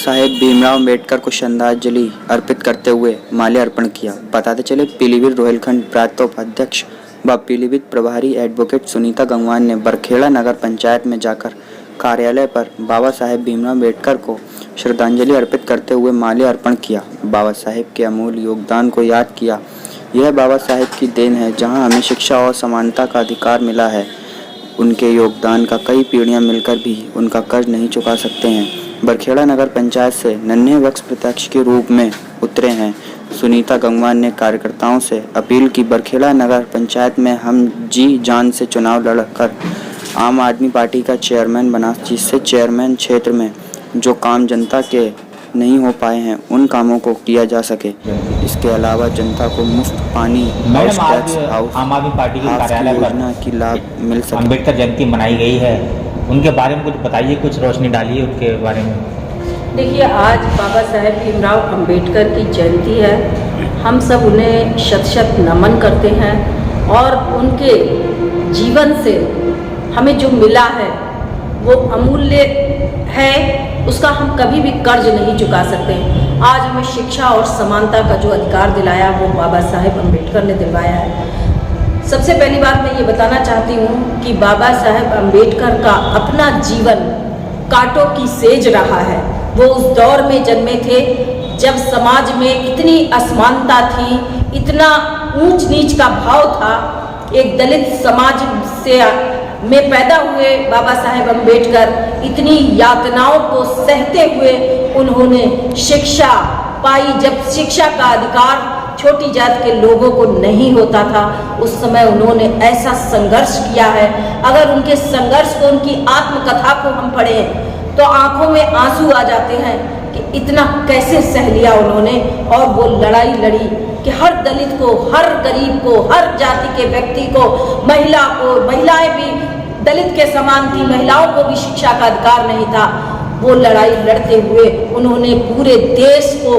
साहेब भीमराव अम्बेडकर को श्रद्धांजलि अर्पित करते हुए माल्यार्पण किया। बताते चले पीलीभीत रोहिलखंड प्रांत उपाध्यक्ष व पीलीभीत प्रभारी एडवोकेट सुनीता गंगवार ने बरखेड़ा नगर पंचायत में जाकर कार्यालय पर बाबा साहेब भीमराव अम्बेडकर को श्रद्धांजलि अर्पित करते हुए माल्यार्पण किया। बाबा साहेब के अमूल्य योगदान को याद किया। यह बाबा साहेब की देन है जहां हमें शिक्षा और समानता का अधिकार मिला है। उनके योगदान का कई पीढ़ियां मिलकर भी उनका कर्ज नहीं चुका सकते हैं। बरखेड़ा नगर पंचायत से नन्हे वक्स प्रत्यक्ष के रूप में उतरे हैं। सुनीता गंगवार ने कार्यकर्ताओं से अपील की बरखेड़ा नगर पंचायत में हम जी जान से चुनाव लड़कर आम आदमी पार्टी का चेयरमैन बना, जिससे चेयरमैन क्षेत्र में जो काम जनता के नहीं हो पाए हैं उन कामों को किया जा सके। इसके अलावा जनता को मुफ्त पानी, हाउस टैक्स, आम आदमी पार्टी के कार्यालय योजना की लाभ मिल सके। अम्बेडकर जयंती मनाई गई है, उनके बारे में कुछ बताइए, कुछ रोशनी डालिए उनके बारे में। देखिए, आज बाबा साहेब भीमराव अम्बेडकर की जयंती है। हम सब उन्हें शत शत नमन करते हैं और उनके जीवन से हमें जो मिला है वो अमूल्य है, उसका हम कभी भी कर्ज नहीं चुका सकते। आज हमें शिक्षा और समानता का जो अधिकार दिलाया वो बाबा साहेब अम्बेडकर ने दिलवाया है। सबसे पहली बात मैं ये बताना चाहती हूँ कि बाबा साहेब अम्बेडकर का अपना जीवन कांटों की सेज रहा है। वो उस दौर में जन्मे थे जब समाज में इतनी असमानता थी, इतना ऊंच नीच का भाव था। एक दलित समाज से में पैदा हुए बाबा साहेब अम्बेडकर इतनी यातनाओं को सहते हुए उन्होंने शिक्षा पाई। जब शिक्षा का अधिकार छोटी जात के लोगों को नहीं होता था, उस समय उन्होंने ऐसा संघर्ष किया है। अगर उनके संघर्ष को, उनकी आत्मकथा को हम पढ़ें तो आंखों में आंसू आ जाते हैं कि इतना कैसे सह लिया उन्होंने। और वो लड़ाई लड़ी कि हर दलित को, हर गरीब को, हर जाति के व्यक्ति को, महिला को, महिलाएं भी दलित के समान थी, महिलाओं को भी शिक्षा का अधिकार नहीं था। वो लड़ाई लड़ते हुए उन्होंने पूरे देश को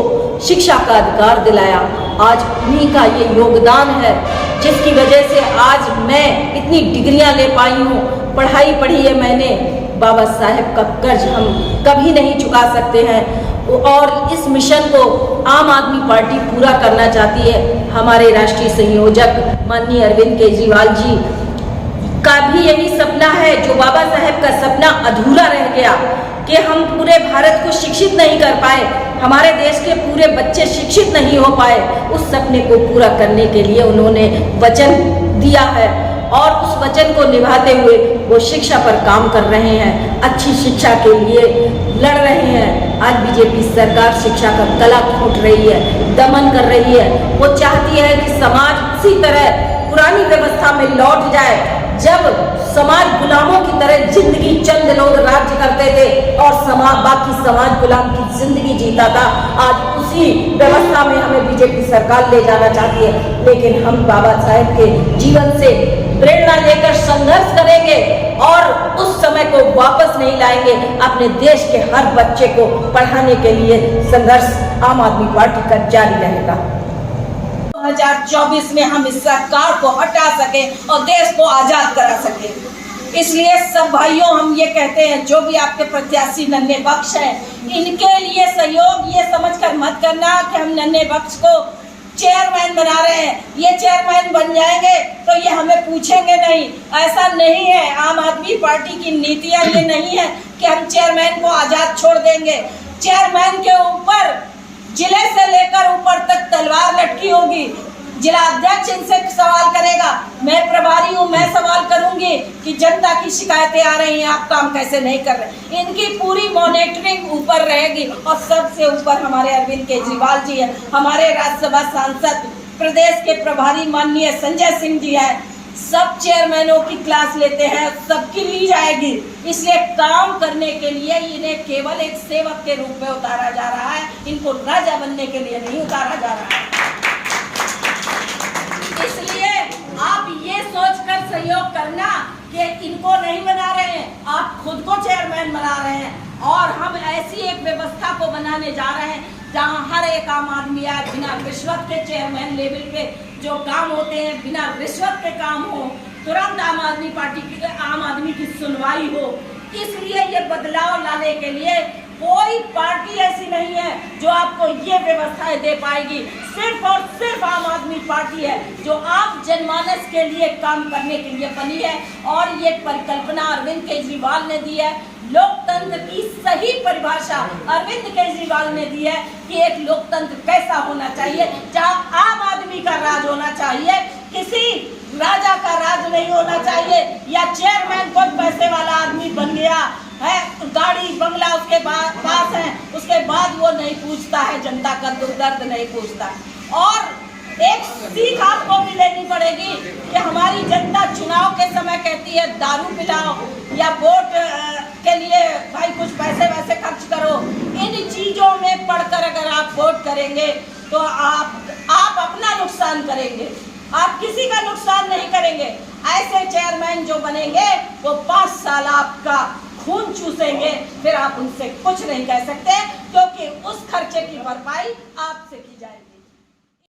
शिक्षा का अधिकार दिलाया। आज उन्हीं का ये योगदान है जिसकी वजह से आज मैं इतनी डिग्रियां ले पाई हूँ। पढ़ाई पढ़ी है मैंने। बाबा साहेब का कर्ज हम कभी नहीं चुका सकते हैं और इस मिशन को आम आदमी पार्टी पूरा करना चाहती है। हमारे राष्ट्रीय संयोजक माननीय अरविंद केजरीवाल जी का भी यही सपना है, जो बाबा साहेब का सपना अधूरा रह गया कि हम पूरे भारत को शिक्षित नहीं कर पाए, हमारे देश के पूरे बच्चे शिक्षित नहीं हो पाए। उस सपने को पूरा करने के लिए उन्होंने वचन दिया है और उस वचन को निभाते हुए वो शिक्षा पर काम कर रहे हैं, अच्छी शिक्षा के लिए लड़ रहे हैं। आज बीजेपी सरकार शिक्षा का गला घोंट रही है, दमन कर रही है। वो चाहती है कि समाज उसी तरह पुरानी व्यवस्था में लौट जाए जब समाज गुलामों की तरह जिंदगी चंद लोग राज्य करते थे और बाकी समाज गुलाम की जिंदगी जीता था। आज उसी व्यवस्था में हमें बीजेपी सरकार ले जाना चाहती है, लेकिन हम बाबा साहेब के जीवन से प्रेरणा लेकर संघर्ष करेंगे और उस समय को वापस नहीं लाएंगे। अपने देश के हर बच्चे को पढ़ाने के लिए संघर्ष आम आदमी पार्टी का जारी रहेगा। 2024 में हम इस सरकार को हटा सके और देश को आजाद करा सके। इसलिए सब भाइयों हम ये कहते हैं, जो भी आपके प्रत्याशी नन्हे बख्श हैं, इनके लिए सहयोग ये समझकर मत करना कि हम नन्हे बख्श को चेयरमैन बना रहे हैं, ये चेयरमैन बन जाएंगे तो ये हमें पूछेंगे नहीं। ऐसा नहीं है। आम आदमी पार्टी की नीतियां ये नहीं है कि हम चेयरमैन को आजाद छोड़ देंगे। चेयरमैन के ऊपर जिले से लेकर ऊपर तक तलवार लटकी होगी। जिला अध्यक्ष इनसे सवाल करेगा, मैं प्रभारी हूँ, मैं सवाल करूंगी कि जनता की शिकायतें आ रही हैं, आप काम कैसे नहीं कर रहे। इनकी पूरी मॉनिटरिंग ऊपर रहेगी और सबसे ऊपर हमारे अरविंद केजरीवाल जी हैं, हमारे राज्यसभा सांसद, प्रदेश के प्रभारी माननीय संजय सिंह जी हैं। सब चेयरमैनों की क्लास लेते हैं, सबकी ली जाएगी। इसलिए काम करने के लिए इन्हें केवल एक सेवक के रूप में उतारा जा रहा है, इनको राजा बनने के लिए नहीं उतारा जा रहा है। इसलिए आप ये सोचकर सहयोग करना कि इनको नहीं बना रहे हैं, आप खुद को चेयरमैन बना रहे हैं। और हम ऐसी एक व्यवस्था को बनाने जा रहे हैं जहां हर एक आम आदमी आए, बिना रिश्वत के चेयरमैन लेवल पे जो काम होते हैं बिना रिश्वत के काम हो, तुरंत आम आदमी पार्टी की, आम आदमी की सुनवाई हो। इसलिए ये बदलाव लाने के लिए कोई पार्टी ऐसी नहीं है जो आपको ये व्यवस्थाएं दे पाएगी। सिर्फ और सिर्फ आम आदमी पार्टी है जो आप जनमानस के लिए काम करने के लिए बनी है। और ये परिकल्पना अरविंद केजरीवाल ने दी है। लोकतंत्र की सही परिभाषा अरविंद केजरीवाल ने दी है कि एक लोकतंत्र कैसा होना चाहिए, जहां आम आदमी का राज होना चाहिए, किसी राजा का राज नहीं होना चाहिए या चेयरमैन कोई पैसे वाला आदमी बन गया है, गाड़ी बंगला उसके पास है, उसके बाद वो नहीं पूछता है, जनता का दुख दर्द नहीं पूछता। और एक सीख आपको भी लेनी पड़ेगी कि हमारी जनता चुनाव के समय कहती है दारू पिलाओ या वोट के लिए भाई कुछ पैसे वैसे खर्च करो। इन चीजों में पढ़कर अगर आप वोट करेंगे तो आप अपना नुकसान करेंगे, आप किसी का नुकसान नहीं करेंगे। ऐसे चेयरमैन जो बनेंगे वो 5 साल आपका खून चूसेंगे, फिर आप उनसे कुछ नहीं कह सकते क्योंकि उस खर्चे की भरपाई आपसे की जाएगी।